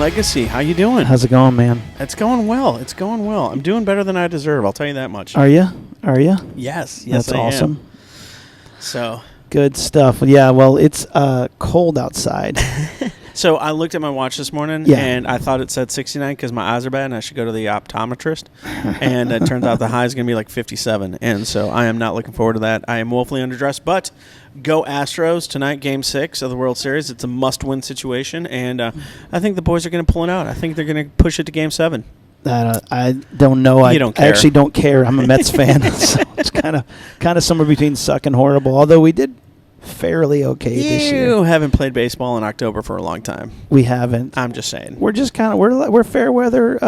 Legacy. How you doing? How's it going, man? It's going well. It's going well. I'm doing better than I deserve. I'll tell you that much. Are you? Yes. That's I awesome. am. So good stuff. Yeah. Well, it's cold outside. So I looked at my watch this morning, and I thought it said 69 because my eyes are bad, and I should go to the optometrist. And it turns out the high is going to be like 57, and so I am not looking forward to that. I am woefully underdressed, but go Astros tonight, Game 6 of the World Series. It's a must-win situation, and I think the boys are going to pull it out. I think they're going to push it to Game 7. I don't know. You don't care. I actually don't care. I'm a Mets fan, so it's kind of somewhere between suck and horrible. Although we did fairly okay this year. You haven't played baseball in October for a long time. We haven't. I'm just saying. We're just we're fair weather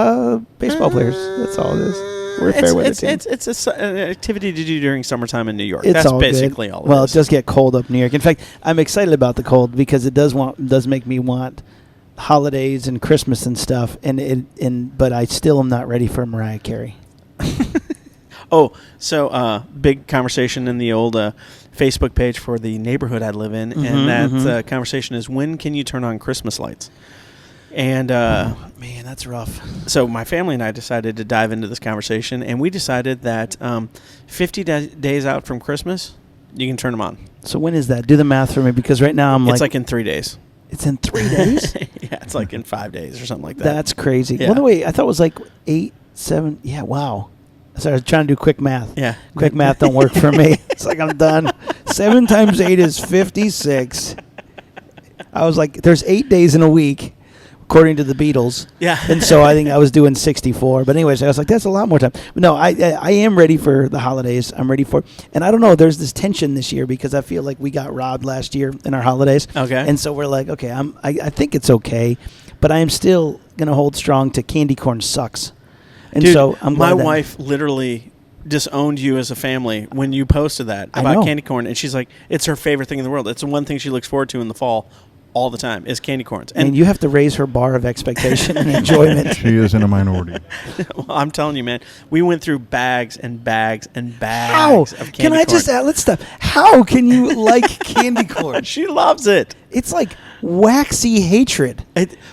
baseball players. That's all it is. We're a fair weather team. It's an activity to do during summertime in New York. That's all basically good. all it is. Well, it does get cold up in New York. In fact, I'm excited about the cold because it does make me want holidays and Christmas and stuff. But I still am not ready for Mariah Carey. Oh, so big conversation in the old Facebook page for the neighborhood I live in, and that conversation is, when can you turn on Christmas lights? And man, that's rough. So my family and I decided to dive into this conversation, and we decided that 50 days out from Christmas, you can turn them on. So when is that? Do the math for me, because right now it's like in 3 days. It's in 3 days? Yeah, it's like in 5 days or something like that. That's crazy. Yeah. Well, no, wait, I thought it was like 8, 7. Yeah, wow. So I was trying to do quick math. Yeah. Quick math don't work for me. It's like I'm done. 7 times 8 is 56. I was like, there's 8 days in a week, according to the Beatles. Yeah. And so I think I was doing 64. But anyways, I was like, that's a lot more time. But no, I am ready for the holidays. I'm ready for it. And I don't know, there's this tension this year because I feel like we got robbed last year in our holidays. Okay. And so we're like, okay, I think it's okay. But I am still going to hold strong to candy corn sucks. And dude, so I'm glad my wife literally disowned you as a family when you posted that I about know. candy corn, and she's like, it's her favorite thing in the world. It's the one thing she looks forward to in the fall all the time is candy corns. And you have to raise her bar of expectation and enjoyment. She is in a minority. Well, I'm telling you, man, we went through bags and bags and bags How? of candy Can corn. I just let's stop. How can you like candy corn? She loves it. It's like waxy hatred.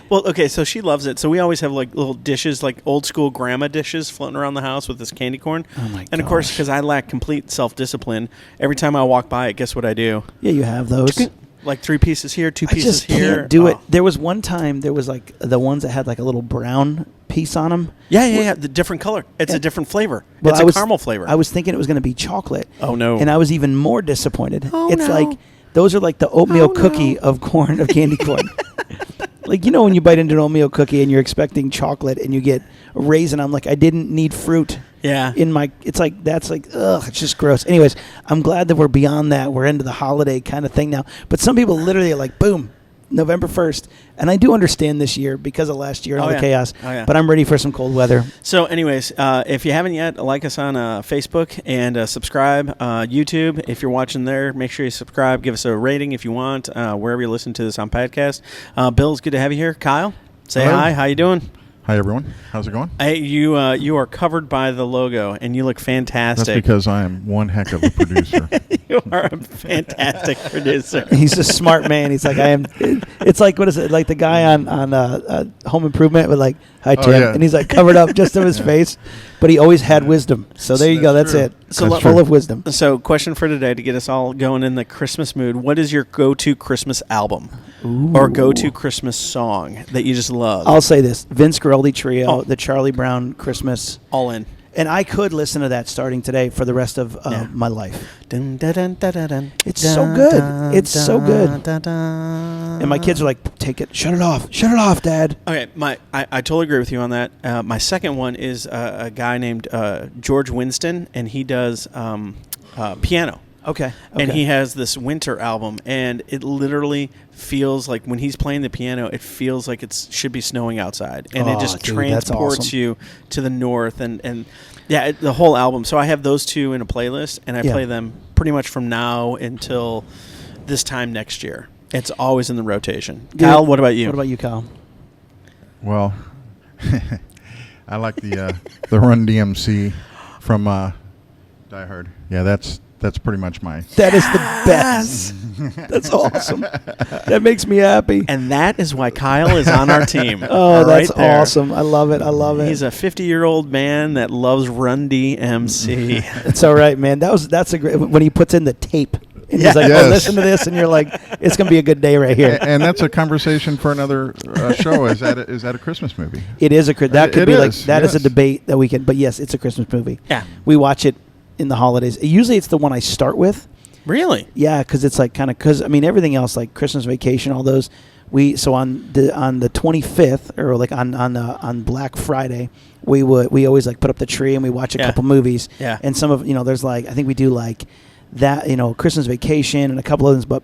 Well, okay, so she loves it. So we always have like little dishes, like old school grandma dishes floating around the house with this candy corn. Oh my And of course, because I lack complete self-discipline, every time I walk by it, guess what I do? Yeah, you have those. Like 3 pieces here, 2 I pieces just here. can't do it. There was one time, there was like the ones that had like a little brown piece on them. Yeah. The different color. It's a different flavor. Well, It's a caramel flavor. I was thinking it was going to be chocolate. Oh, no. And I was even more disappointed. Oh, it's no. like, those are like the oatmeal cookie of candy corn. Like, you know when you bite into an oatmeal cookie and you're expecting chocolate and you get a raisin, I'm like, I didn't need fruit. Yeah. It's like, that's like, ugh, it's just gross. Anyways, I'm glad that we're beyond that. We're into the holiday kind of thing now. But some people literally are like, boom, November 1st. And I do understand this year because of last year and all the chaos. Oh, yeah. But I'm ready for some cold weather. So anyways, if you haven't yet, like us on Facebook and subscribe. YouTube, if you're watching there, make sure you subscribe. Give us a rating if you want, wherever you listen to this on podcast. Bill, it's good to have you here. Kyle, say Hello. hi. How you doing? Hi, everyone. How's it going? Hey, you are covered by the logo, and you look fantastic. That's because I am one heck of a producer. You are a fantastic producer. He's a smart man. He's like, I am. It's like, what is it? Like the guy on Home Improvement with like, hi, Tim. yeah. And he's like covered up just of his face. But he always had wisdom. So there you go. That's true. it. So That's full true. of wisdom. So question for today to get us all going in the Christmas mood. What is your go-to Christmas album or go-to Christmas song that you just love? I'll say this. Vince Guaraldi Trio, Oh. the Charlie Brown Christmas. All in. And I could listen to that starting today for the rest of my life. Dun, dun, dun, dun, dun, dun, It's so good. It's so good. dun, dun. And my kids are like, take it. Shut it off. Shut it off, Dad. Okay, I totally agree with you on that. My second one is a guy named George Winston, and he does piano. Okay. And he has this winter album, and it literally feels like when he's playing the piano, it feels like it should be snowing outside, and it just dude, that's transports awesome. you to the north, and yeah, the whole album. So I have those two in a playlist, and I play them pretty much from now until this time next year. It's always in the rotation. Kyle, what about you? What about you, Kyle? Well, I like the Run DMC from Die Hard. Yeah, that's That's pretty much my. That is the best. That's awesome. That makes me happy. And that is why Kyle is on our team. Oh, that's awesome. I love it. He's a 50-year-old man that loves Run DMC. It's all right, man. That's a great when he puts in the tape. And he's like, Yes. oh, listen to this, and you're like, it's gonna be a good day right here. And that's a conversation for another show. Is that a Christmas movie? It is that could It be is, like that is a yes. debate that we can. But yes, it's a Christmas movie. Yeah. We watch it in the holidays. Usually, it's the one I start with. Really? Yeah, because it's like because I mean everything else like Christmas Vacation, all those. On the 25th or like on Black Friday, we always like put up the tree and we watch a couple movies. Yeah. And some of there's like I think we do like that Christmas Vacation and a couple of things, but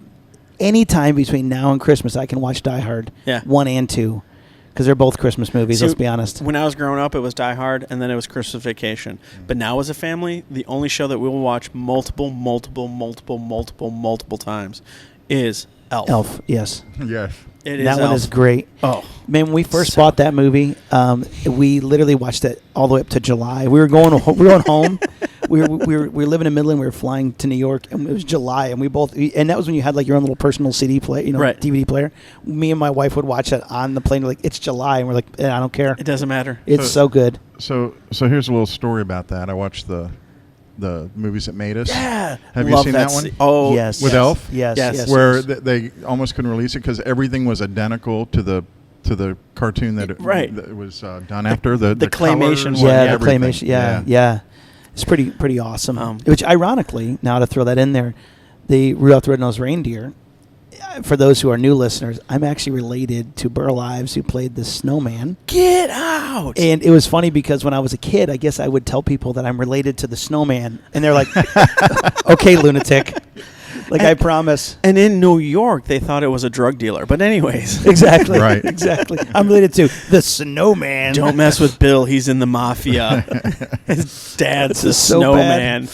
anytime between now and Christmas I can watch Die Hard 1 and 2 because they're both Christmas movies. Let's be honest. When I was growing up, it was Die Hard and then it was Christmas Vacation. But now as a family, the only show that we will watch multiple times is Elf. Elf, yes. Yes. That one is great. Oh, man! When we first bought that movie, we literally watched it all the way up to July. We were going home. we were living in Midland. We were flying to New York, and it was July. And and that was when you had like your own little personal CD player, right. DVD player. Me and my wife would watch that on the plane. We're like, it's July, and we're like, I don't care. It doesn't matter. It's so good. So here's a little story about that. I watched the movies that made us. Yeah. Have you seen that one? Oh, yes. With Elf? Yes. Where they almost couldn't release it because everything was identical to the cartoon that it was done after. The claymation colors, one. Yeah, the claymation. Yeah. It's pretty awesome. Which, ironically, now to throw that in there, the Rudolph the Red-Nosed Reindeer, for those who are new listeners, I'm actually related to Burl Ives, who played the snowman. Get out! And it was funny because when I was a kid, I guess I would tell people that I'm related to the snowman. And they're like, okay, lunatic. Like, I promise. And in New York, they thought it was a drug dealer. But anyways. Exactly. Right. Exactly. I'm related to the snowman. Don't mess with Bill. He's in the mafia. His dad's the snowman.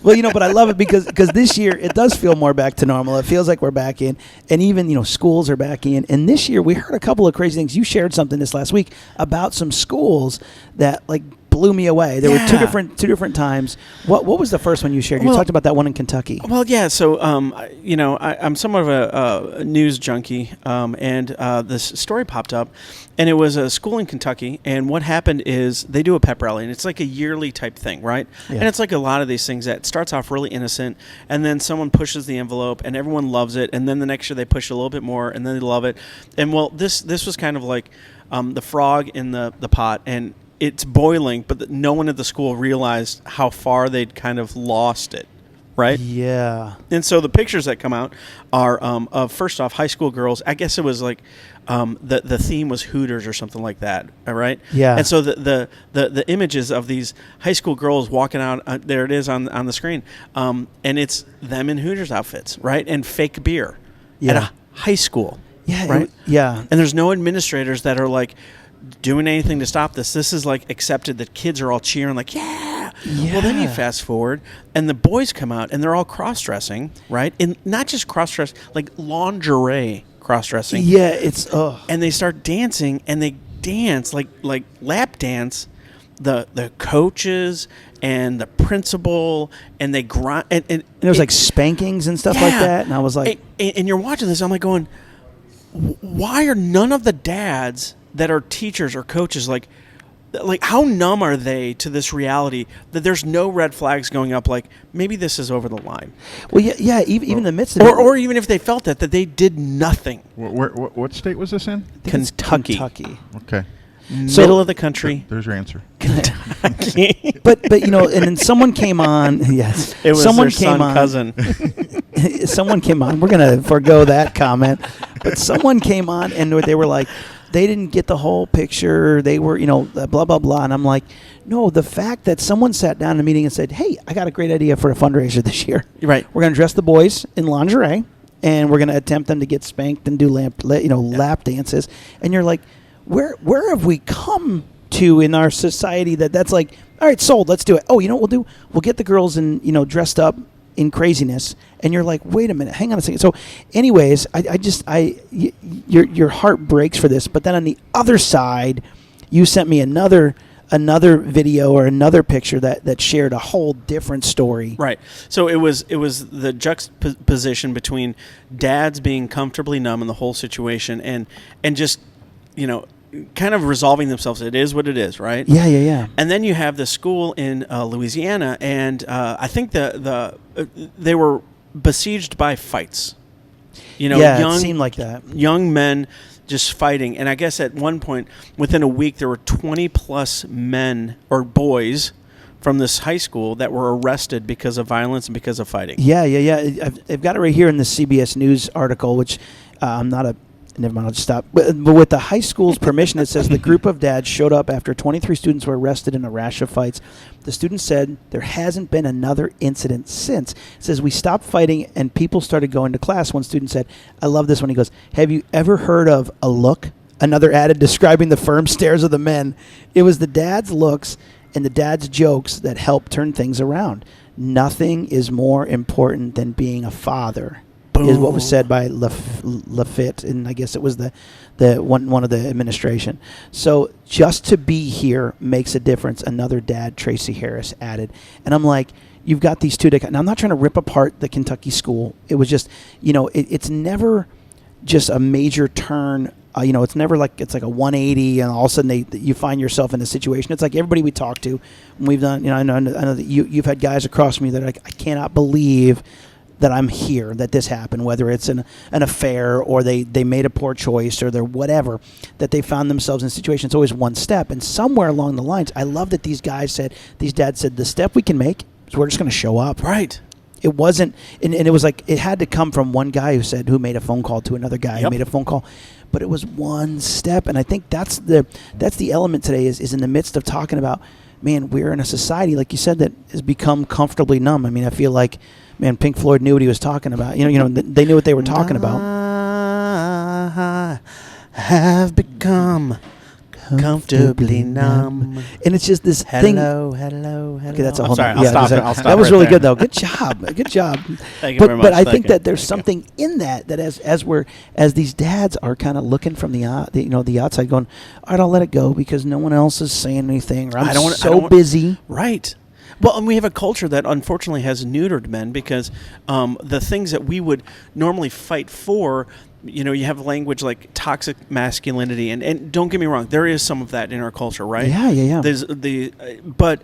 Well, but I love it because this year it does feel more back to normal. It feels like we're back in. And even, schools are back in. And this year we heard a couple of crazy things. You shared something this last week about some schools that, like, blew me away. There were two different times. What was the first one you shared? You talked about that one in Kentucky. Well, yeah. So, I'm somewhat of a news junkie, and this story popped up, and it was a school in Kentucky. And what happened is they do a pep rally, and it's like a yearly type thing, right? Yeah. And it's like a lot of these things that starts off really innocent, and then someone pushes the envelope, and everyone loves it, and then the next year they push a little bit more, and then they love it. And well, this was kind of like the frog in the pot, and it's boiling, but no one at the school realized how far they'd kind of lost it, right? Yeah. And so the pictures that come out are of, first off, high school girls. I guess it was like the theme was Hooters or something like that, all right? Yeah. And so the images of these high school girls walking out, there it is on the screen, and it's them in Hooters outfits, right? And fake beer at a high school, right? Yeah. And there's no administrators that are like doing anything to stop this. This is like accepted that kids are all cheering like, yeah. Well, then you fast forward and the boys come out and they're all cross-dressing, right? And not just cross-dress, like lingerie cross-dressing. Yeah, it's and they start dancing and they dance like lap dance the coaches and the principal and they grind and there was like spankings and stuff like that, and I was like, and you're watching this, I'm like going, why are none of the dads that are teachers or coaches like how numb are they to this reality that there's no red flags going up, like maybe this is over the line? Well, even in the midst of or even if they felt that they did nothing. What state was this in? Kentucky. Okay. So, middle of the country. There's your answer. Kentucky. but and then someone came on. Yes, it was someone their son cousin. Someone came on. We're gonna forgo that comment. But someone came on and they were like, they didn't get the whole picture. They were, blah, blah, blah. And I'm like, no, the fact that someone sat down in a meeting and said, hey, I got a great idea for a fundraiser this year. Right. We're going to dress the boys in lingerie, and we're going to attempt them to get spanked and do lap dances. And you're like, where have we come to in our society that's like, all right, sold, let's do it. Oh, you know what we'll do? We'll get the girls dressed up in craziness, and you're like, wait a minute, hang on a second. So anyways, your heart breaks for this, but then on the other side, you sent me another another video or another picture that shared a whole different story. Right. So it was the juxtaposition between dads being comfortably numb in the whole situation and just, kind of resolving themselves. It is what it is, right? Yeah. And then you have the school in Louisiana, and I think they were besieged by fights. It seemed like that. Young men just fighting. And I guess at one point, within a week, there were 20-plus men or boys from this high school that were arrested because of violence and because of fighting. Yeah. I've got it right here in the CBS News article, which I'm not a... Never mind, I'll just stop. But with the high school's permission, it says the group of dads showed up after 23 students were arrested in a rash of fights. The students said there hasn't been another incident since. It says, we stopped fighting and people started going to class. One student said, I love this one. He goes, have you ever heard of a look? Another added, describing the firm stares of the men. It was the dad's looks and the dad's jokes that helped turn things around. Nothing is more important than being a father. Is what was said by Lafitte, and I guess it was the one of the administration. So just to be here makes a difference. Another dad, Tracy Harris, added, and I'm like, you've got these two. Now I'm not trying to rip apart the Kentucky school. It was just, it's never just a major turn. It's never like it's like a 180, and all of a sudden you find yourself in a situation. It's like everybody we talk to, and we've done. I know that you've had guys across from me that are like, I cannot believe that I'm here, that this happened, whether it's an affair or they made a poor choice or they're whatever, that they found themselves in a situation. It's always one step. And somewhere along the lines, I love that these dads said, the step we can make is we're just going to show up. Right. It wasn't, and it was like, it had to come from one guy who made a phone call to another guy who made a phone call. But it was one step. And I think that's the element today is in the midst of talking about, man, we're in a society, like you said, that has become comfortably numb. I mean, I feel like, man, Pink Floyd knew what he was talking about. They knew what they were talking about. I have become comfortably numb. And it's just this thing. Hello. Okay, that's a whole. Sorry, I'll stop. That was right really there. good, though. Good job. Thank you very much. But I think that there's something in that as these dads are kind of looking from the outside, going, all right, I'll let it go because no one else is saying anything. Or I'm so busy. Right. Well, and we have a culture that unfortunately has neutered men because the things that we would normally fight for, you have language like toxic masculinity, and don't get me wrong, there is some of that in our culture, right? Yeah. There's but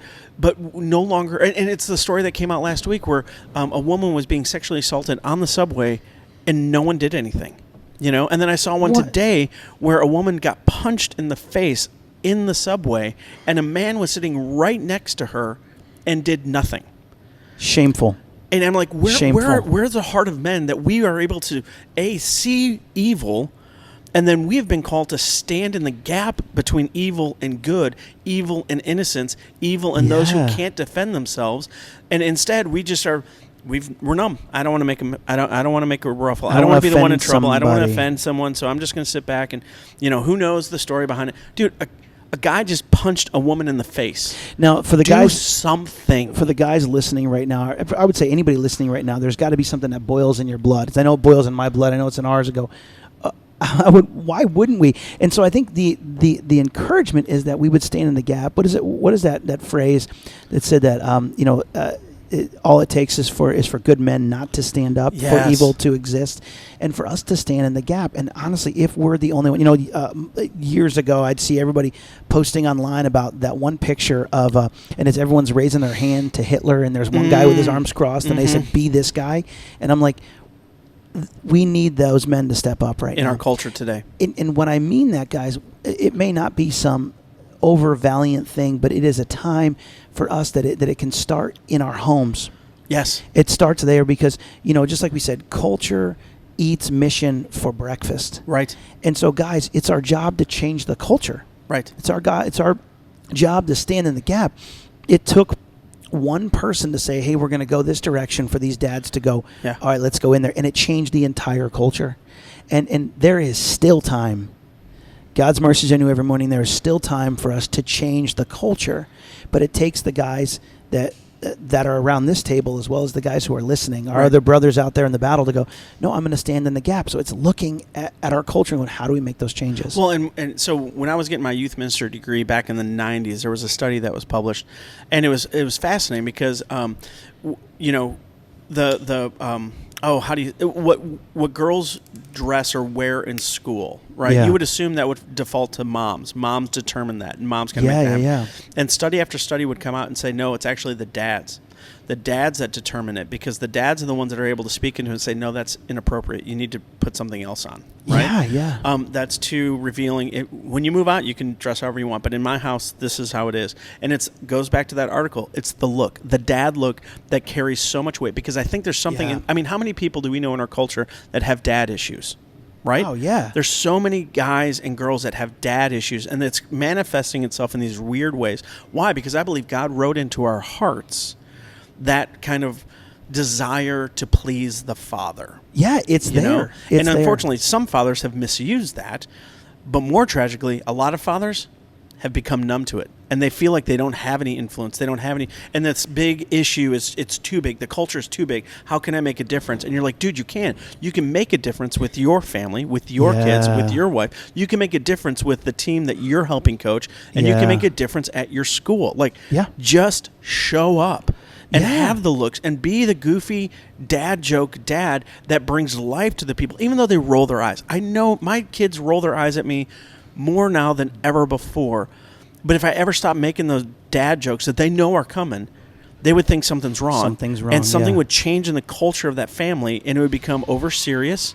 no longer, and it's the story that came out last week where a woman was being sexually assaulted on the subway, and no one did anything, And then I saw one today where a woman got punched in the face in the subway, and a man was sitting right next to her and did nothing. Shameful. And I'm like, where's the heart of men that we are able to, see evil, and then we have been called to stand in the gap between evil and good, evil and innocence, evil and those who can't defend themselves, and instead we just are, we're numb. I don't want to make them. I don't want to make a ruffle. I don't want to be the one in trouble. I don't want to offend someone. So I'm just going to sit back and, who knows the story behind it, dude. A guy just punched a woman in the face. Now, for the guys listening right now, I would say anybody listening right now, there's got to be something that boils in your blood. I know it boils in my blood. I know it's in ours. Why wouldn't we? And so I think the encouragement is that we would stand in the gap. What is that phrase that said that all it takes is for good men not to stand up, for evil to exist, and for us to stand in the gap. And honestly, if we're the only one, years ago, I'd see everybody posting online about that one picture of, and it's everyone's raising their hand to Hitler, and there's one guy with his arms crossed, and they said, "Be this guy," and I'm like, we need those men to step up right now in our culture today. And when I mean that, guys, it may not be some over valiant thing, but it is a time for us that it can start in our homes. Yes. It starts there because, just like we said, culture eats mission for breakfast. Right. And so, guys, it's our job to change the culture. Right. It's our job to stand in the gap. It took one person to say, hey, we're going to go this direction, for these dads to go, all right, let's go in there. And it changed the entire culture. And there is still time. God's mercies are new every morning. There is still time for us to change the culture, but it takes the guys that that are around this table, as well as the guys who are listening, our other brothers out there in the battle, to go, no, I'm going to stand in the gap. So it's looking at our culture and going, how do we make those changes? Well, and so when I was getting my youth minister degree back in the 90s, there was a study that was published, and it was fascinating because, what girls dress or wear in school, right? Yeah. You would assume that would default to moms. Moms determine that, and moms can make that. Yeah. And study after study would come out and say, no, it's actually the dads that determine it, because the dads are the ones that are able to speak into it and say, no, that's inappropriate. You need to put something else on, right? Yeah. That's too revealing. When you move out, you can dress however you want, but in my house, this is how it is. And it goes back to that article. It's the look, the dad look, that carries so much weight, because I think there's something how many people do we know in our culture that have dad issues? Right? Oh, yeah. There's so many guys and girls that have dad issues, and it's manifesting itself in these weird ways. Why? Because I believe God wrote into our hearts that kind of desire to please the father. Yeah, it's there. And unfortunately, some fathers have misused that, but more tragically, a lot of fathers have become numb to it, and they feel like they don't have any influence. They don't have any, and this big issue is it's too big. The culture is too big. How can I make a difference? And you're like, dude, you can. You can make a difference with your family, with your kids, with your wife. You can make a difference with the team that you're helping coach, and you can make a difference at your school. Like, just show up. And have the looks and be the goofy dad joke dad that brings life to the people, even though they roll their eyes. I know my kids roll their eyes at me more now than ever before. But if I ever stop making those dad jokes that they know are coming, they would think something's wrong. Something's wrong, and something would change in the culture of that family, and it would become over serious.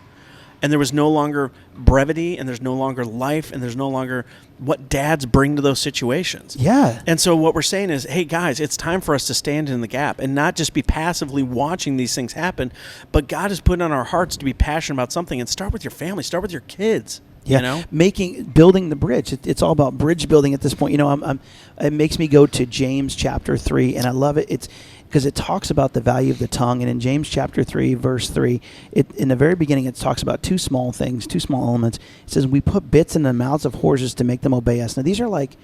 And there was no longer brevity, and there's no longer life, and there's no longer what dads bring to those situations. Yeah. And so what we're saying is, hey, guys, it's time for us to stand in the gap and not just be passively watching these things happen, but God has put on our hearts to be passionate about something, and start with your family, start with your kids. Yeah, building the bridge. It's all about bridge building at this point. It makes me go to James chapter 3, and I love it. It's because it talks about the value of the tongue. And in James chapter 3, verse 3, in the very beginning, it talks about two small elements. It says, we put bits in the mouths of horses to make them obey us. Now, these are like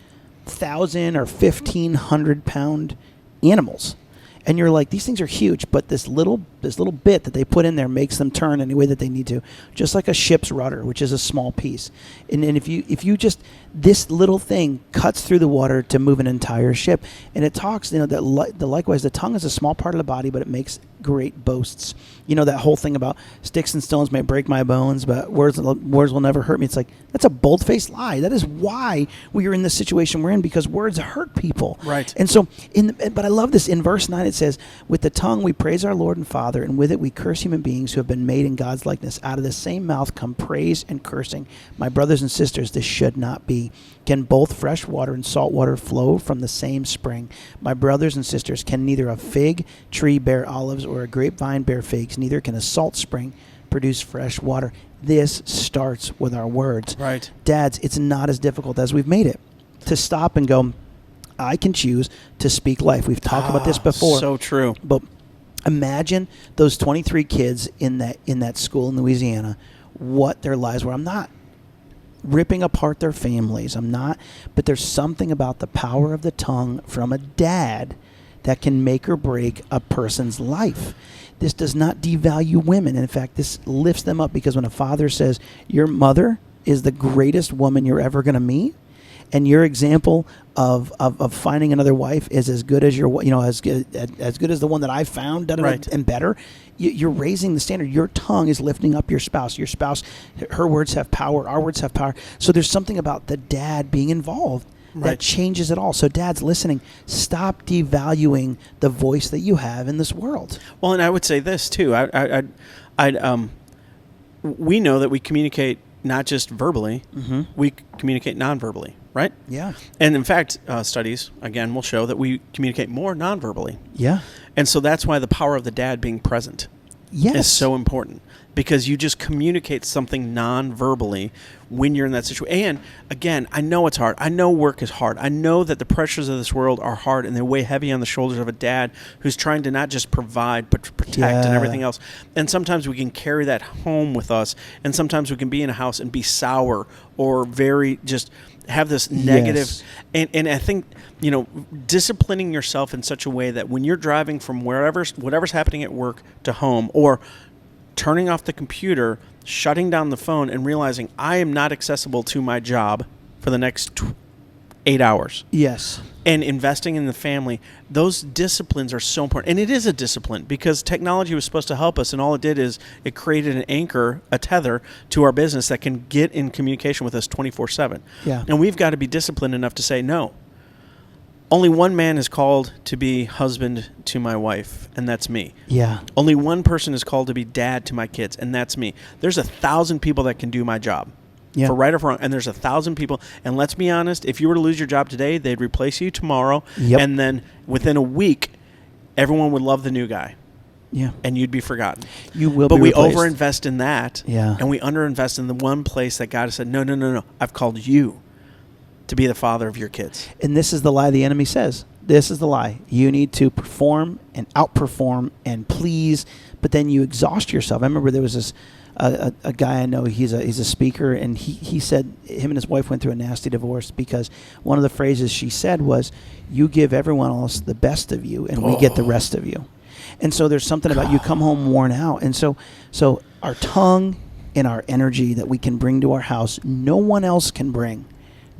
1,000 or 1,500 pound animals. And you're like, these things are huge, but this little bit that they put in there makes them turn any way that they need to, just like a ship's rudder, which is a small piece. And if you just, this little thing cuts through the water to move an entire ship. And it talks, that likewise the tongue is a small part of the body, but it makes great boasts. That whole thing about sticks and stones may break my bones, but words will never hurt me. It's like, that's a bold-faced lie. That is why we are in the situation we're in, because words hurt people. Right. And so, but I love this. In verse 9, it says, with the tongue we praise our Lord and Father, and with it we curse human beings who have been made in God's likeness. Out of the same mouth come praise and cursing. My brothers and sisters, this should not be. Can both fresh water and salt water flow from the same spring? My brothers and sisters, can neither a fig tree bear olives or a grapevine bear figs? Neither can a salt spring produce fresh water. This starts with our words. Right. Dads, it's not as difficult as we've made it to stop and go, I can choose to speak life. We've talked about this before. So true. But imagine those 23 kids in that school in Louisiana, what their lives were. I'm not ripping apart their families. But there's something about the power of the tongue from a dad that can make or break a person's life. This does not devalue women. In fact, this lifts them up, because when a father says, your mother is the greatest woman you're ever going to meet, and your example of finding another wife is as good as as good as the one that I found, and better. You're raising the standard. Your tongue is lifting up your spouse. Your spouse, her words have power. Our words have power. So there's something about the dad being involved that changes it all. So dads listening, stop devaluing the voice that you have in this world. Well, and I would say this too. We know that we communicate not just verbally, we communicate non-verbally, right? Yeah. And in fact, studies, again, will show that we communicate more non-verbally. Yeah. And so that's why the power of the dad being present is so important, because you just communicate something non-verbally when you're in that situation. And again, I know it's hard. I know work is hard. I know that the pressures of this world are hard, and they weigh heavy on the shoulders of a dad who's trying to not just provide, but to protect and everything else. And sometimes we can carry that home with us, and sometimes we can be in a house and be sour or very just have this negative, Yes. and I think, disciplining yourself in such a way that when you're driving from whatever's happening at work to home, or turning off the computer, shutting down the phone, and realizing I am not accessible to my job for the next 8 hours. Yes. And investing in the family, those disciplines are so important. And it is a discipline, because technology was supposed to help us, and all it did is it created an anchor, a tether to our business that can get in communication with us 24/7. Yeah. And we've got to be disciplined enough to say, no, only one man is called to be husband to my wife, and that's me. Yeah. Only one person is called to be dad to my kids, and that's me. There's 1,000 people that can do my job. Yeah. For right or for wrong, and there's 1,000 people. And let's be honest, if you were to lose your job today, they'd replace you tomorrow. Yep. And then within a week, everyone would love the new guy. Yeah. And you'd be forgotten. You will but be we replaced. overinvest in that. Yeah. And we underinvest in the one place that God has said, no. I've called you to be the father of your kids. And this is the lie the enemy says. This is the lie. You need to perform and outperform and please, but then you exhaust yourself. I remember there was this a guy I know. He's a speaker, and he said him and his wife went through a nasty divorce because one of the phrases she said was, "You give everyone else the best of you, and we get the rest of you." And so there's something about you come home worn out, and so our tongue and our energy that we can bring to our house, no one else can bring.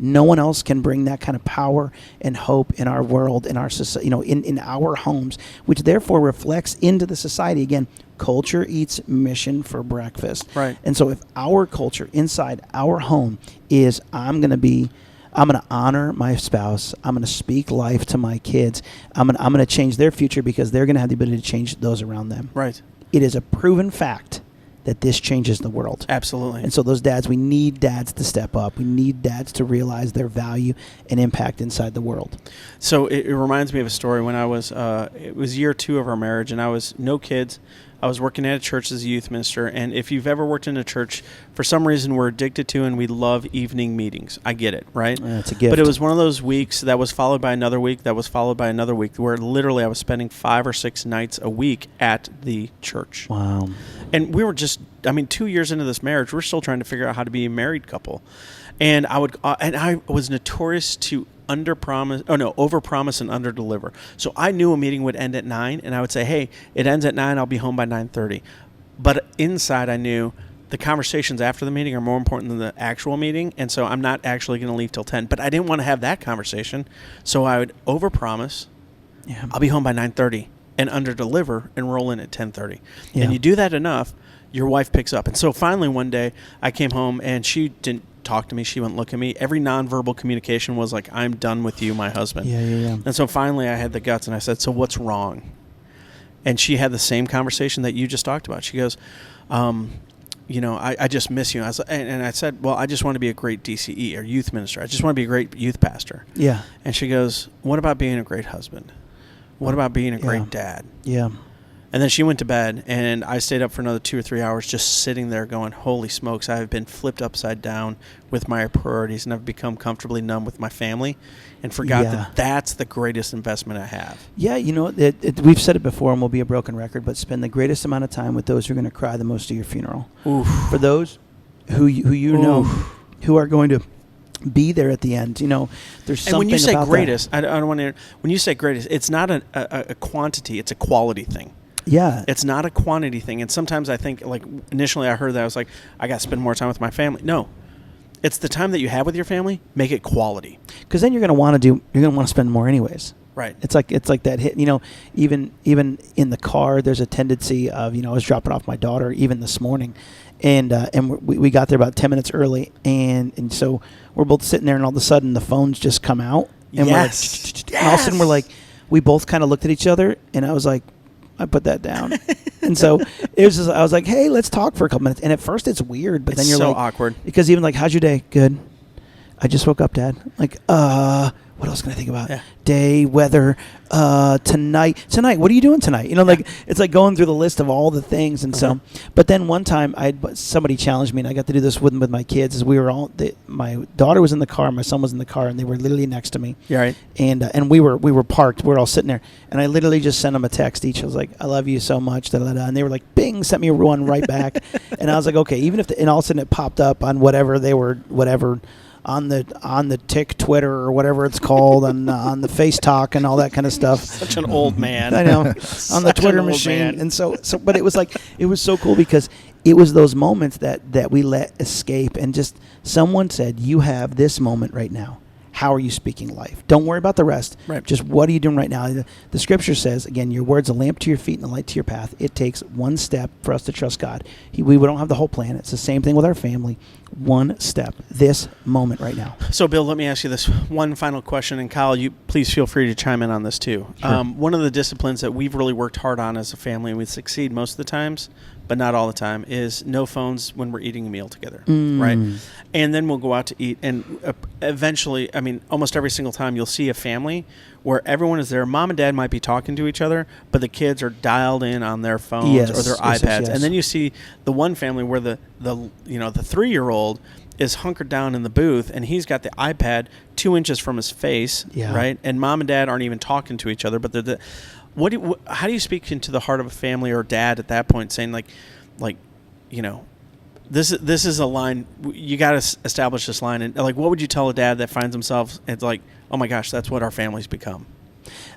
No one else can bring that kind of power and hope in our world, in our society, in our homes, which therefore reflects into the society. Again, culture eats mission for breakfast. Right. And so if our culture inside our home is, I'm going to honor my spouse, I'm going to speak life to my kids, I'm going to change their future because they're going to have the ability to change those around them. Right. It is a proven fact that this changes the world. Absolutely. And so those dads, we need dads to step up. We need dads to realize their value and impact inside the world. So it reminds me of a story when I was, it was year 2 of our marriage, and I was no kids. I was working at a church as a youth minister, and if you've ever worked in a church, for some reason we're addicted to and we love evening meetings. I get it, right? It's a gift. But it was one of those weeks that was followed by another week that was followed by another week where literally I was spending 5 or 6 nights a week at the church. Wow. And we were just, 2 years into this marriage, we're still trying to figure out how to be a married couple. And I was notorious to overpromise and underdeliver. So I knew a meeting would end at 9, and I would say, hey, it ends at 9, I'll be home by 9:30. But inside I knew the conversations after the meeting are more important than the actual meeting, and so I'm not actually going to leave till 10. But I didn't want to have that conversation, so I would overpromise, I'll be home by 9:30, and underdeliver and roll in at 10:30. Yeah. And you do that enough, your wife picks up. And so finally one day I came home, and she didn't talk to me. She wouldn't look at me. Every nonverbal communication was like, I'm done with you, my husband. Yeah. And so finally I had the guts, and I said, so what's wrong? And she had the same conversation that you just talked about. She goes, I just miss you. And I said, well, I just want to be a great DCE or youth minister. I just want to be a great youth pastor. Yeah. And she goes, what about being a great husband? What about being a great dad? Yeah. And then she went to bed, and I stayed up for another 2 or 3 hours just sitting there going, holy smokes, I have been flipped upside down with my priorities, and I've become comfortably numb with my family and forgot that that's the greatest investment I have. Yeah, we've said it before, and we'll be a broken record, but spend the greatest amount of time with those who are going to cry the most at your funeral. Oof. For those who you know who are going to be there at the end. There's something. And when you say about greatest, that. I don't want to. When you say greatest, it's not a quantity; it's a quality thing. Yeah. It's not a quantity thing. And sometimes I think, like, initially I heard that, I was like, I got to spend more time with my family. No. It's the time that you have with your family, make it quality. Because then you're going to want to spend more anyways. Right. It's like that hit, even in the car, there's a tendency of, I was dropping off my daughter even this morning, and we got there about 10 minutes early, and so we're both sitting there, and all of a sudden the phones just come out, and we're like, and all of a sudden we're like, we both kind of looked at each other, and I was like, I put that down. And so it was just, I was like, hey, let's talk for a couple minutes. And at first it's weird, but then you're so like, awkward. Because even like, how's your day? Good. I just woke up, Dad. Like, what else can I think about? Yeah. Day, weather, tonight. What are you doing tonight? It's like going through the list of all the things. And so, but then one time somebody challenged me, and I got to do this with my kids. As we were my daughter was in the car, my son was in the car, and they were literally next to me. Yeah, right. And we were parked. We were all sitting there, and I literally just sent them a text each. I was like, I love you so much. Da, da, da. And they were like, bing, sent me one right back. And I was like, okay, even if and all of a sudden it popped up on whatever on the tick Twitter or whatever it's called on the Face Talk and all that kind of stuff. Such an old man. I know. On the Twitter machine. Man. And so but it was like it was so cool because it was those moments that we let escape, and just someone said, you have this moment right now. How are you speaking life? Don't worry about the rest. Right. Just what are you doing right now? The scripture says, again, your word's a lamp to your feet and a light to your path. It takes one step for us to trust God. We don't have the whole plan. It's the same thing with our family. One step, this moment right now. So, Bill, let me ask you this one final question. And Kyle, you please feel free to chime in on this too. Sure. One of the disciplines that we've really worked hard on as a family, and we succeed most of the times, but not all the time, is no phones when we're eating a meal together, right? And then we'll go out to eat, and eventually, I mean, almost every single time you'll see a family where everyone is there. Mom and dad might be talking to each other, but the kids are dialed in on their phones or their iPads. Yes. And then you see the one family where the 3-year-old is hunkered down in the booth, and he's got the iPad 2 inches from his face, right? And mom and dad aren't even talking to each other, but they're how do you speak into the heart of a family or dad at that point, saying like, this is a line, you got to establish this line, and like, what would you tell a dad that finds himself, it's like, oh my gosh, that's what our family's become?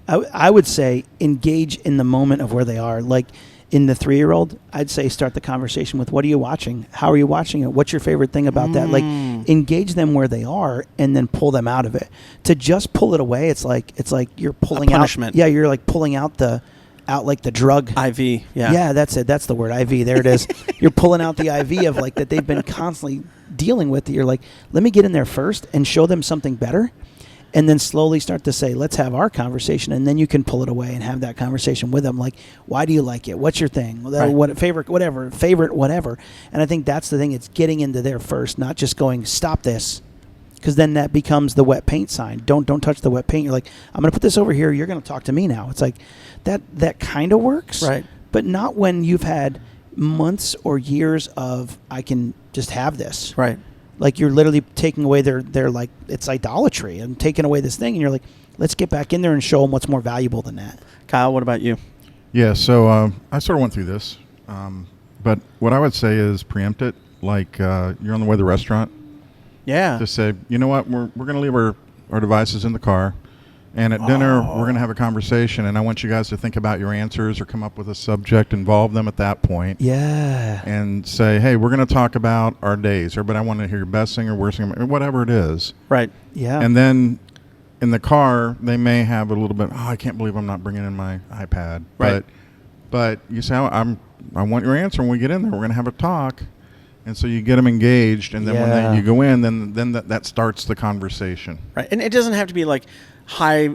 I would say engage in the moment of where they are. Like in the 3-year-old, I'd say start the conversation with, what are you watching? How are you watching it? What's your favorite thing about that? Like engage them where they are and then pull them out of it. To just pull it away, it's like you're pulling a punishment. Out. Yeah, you're like pulling out the drug. IV, yeah. Yeah, that's it. That's the word, IV. There it is. You're pulling out the IV of like that they've been constantly dealing with. You're like, let me get in there first and show them something better. And then slowly start to say, let's have our conversation, and then you can pull it away and have that conversation with them. Like, why do you like it? What's your thing? Right. What favorite whatever. And I think that's the thing. It's getting into there first, not just going, stop this, because then that becomes the wet paint sign. Don't touch the wet paint. You're like, I'm going to put this over here. You're going to talk to me now. It's like that kind of works, right? But not when you've had months or years of I can just have this, right? Like you're literally taking away their like, it's idolatry and taking away this thing, and you're like, let's get back in there and show them what's more valuable than that. Kyle, what about you? Yeah, so I sort of went through this, but what I would say is preempt it. Like you're on the way to the restaurant. Yeah. To say, you know what, we're going to leave our devices in the car, and at dinner we're going to have a conversation, and I want you guys to think about your answers or come up with a subject, involve them at that point. Yeah. And say, hey, we're going to talk about our days, but I want to hear your best thing or worst thing, or whatever it is. Right. Yeah. And then in the car, they may have a little bit, I can't believe I'm not bringing in my iPad. Right. But you say, I want your answer when we get in there. We're going to have a talk. And so you get them engaged, and then when you go in, then that starts the conversation. Right. And it doesn't have to be like high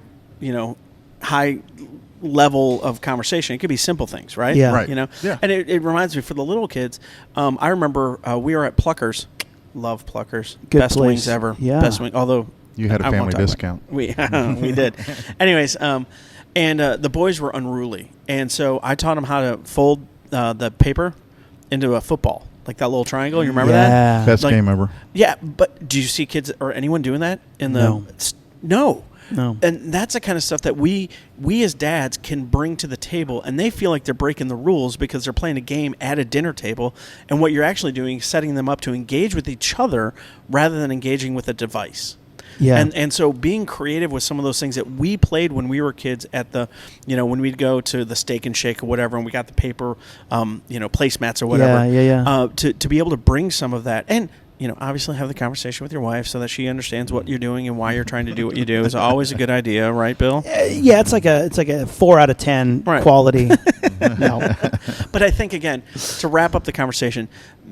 level of conversation. It could be simple things, right? Yeah. Right. Yeah. And it reminds me, for the little kids, I remember we were at Pluckers. Love Pluckers. Good Best place. wings ever. Yeah. Best wing. Although You had a family discount. We did. Anyways, and the boys were unruly, and so I taught them how to fold the paper into a football, like that little triangle. You remember that? Best like, game ever. Yeah, but do you see kids or anyone doing that in the? No. And that's the kind of stuff that we as dads can bring to the table, and they feel like they're breaking the rules because they're playing a game at a dinner table, and what you're actually doing is setting them up to engage with each other rather than engaging with a device. Yeah. And so being creative with some of those things that we played when we were kids at the, when we'd go to the Steak and Shake or whatever, and we got the paper, placemats or whatever. Yeah. To be able to bring some of that, and obviously have the conversation with your wife so that she understands what you're doing and why you're trying to do what you do is always a good idea, right, Bill? Yeah, it's like a 4 out of 10 quality. No. But I think, again, to wrap up the conversation,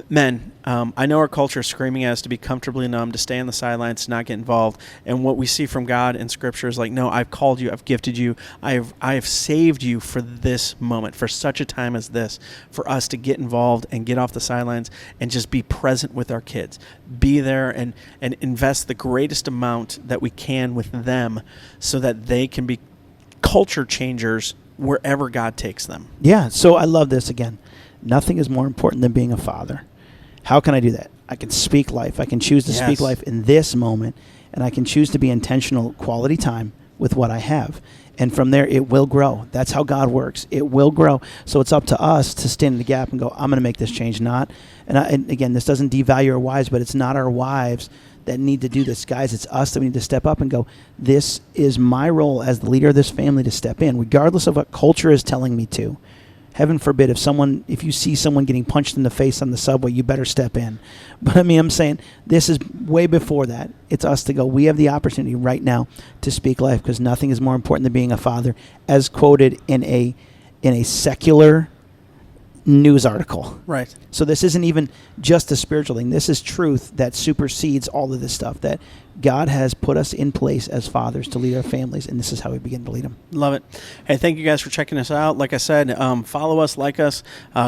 men, I know our culture is screaming at us to be comfortably numb, to stay on the sidelines, to not get involved. And what we see from God in Scripture is like, no, I've called you, I've gifted you, I have saved you for this moment, for such a time as this, for us to get involved and get off the sidelines and just be present with our kids. Be there and invest the greatest amount that we can with them so that they can be culture changers wherever God takes them. Yeah, so I love this again. Nothing is more important than being a father. How can I do that? I can speak life. I can choose to speak life in this moment, and I can choose to be intentional quality time with what I have. And from there, it will grow. That's how God works. It will grow. So it's up to us to stand in the gap and go, I'm going to make this change. And again, this doesn't devalue our wives, but it's not our wives that need to do this. Guys, it's us that we need to step up and go, this is my role as the leader of this family to step in, regardless of what culture is telling me to. Heaven forbid if you see someone getting punched in the face on the subway, you better step in. But I'm saying this is way before that. It's us to go, we have the opportunity right now to speak life, because nothing is more important than being a father, as quoted in a secular news article. Right. So this isn't even just a spiritual thing. This is truth that supersedes all of this stuff, that God has put us in place as fathers to lead our families, and this is how we begin to lead them. Love it. Hey, thank you guys for checking us out. Like I said, follow us, like us,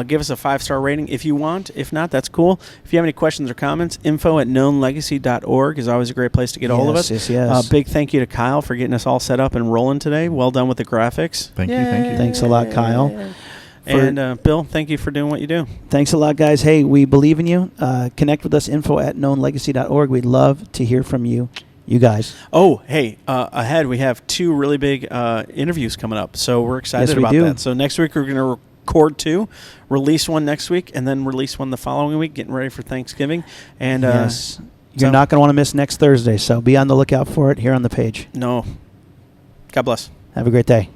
give us a 5-star rating if you want. If not, that's cool. If you have any questions or comments, info@knownlegacy.org is always a great place to get a hold of us. Yes. Big thank you to Kyle for getting us all set up and rolling today. Well done with the graphics. Thank you. Thanks a lot, Kyle. And Bill, thank you for doing what you do. Thanks a lot, guys. Hey, we believe in you. Connect with us, info@knownlegacy.org. We'd love to hear from you guys. Oh, hey, ahead we have 2 really big interviews coming up, so we're excited about that. So next week we're going to record 2, release one next week, and then release one the following week, getting ready for Thanksgiving. And yes, you're not going to want to miss next Thursday, so be on the lookout for it here on the page. No. God bless. Have a great day.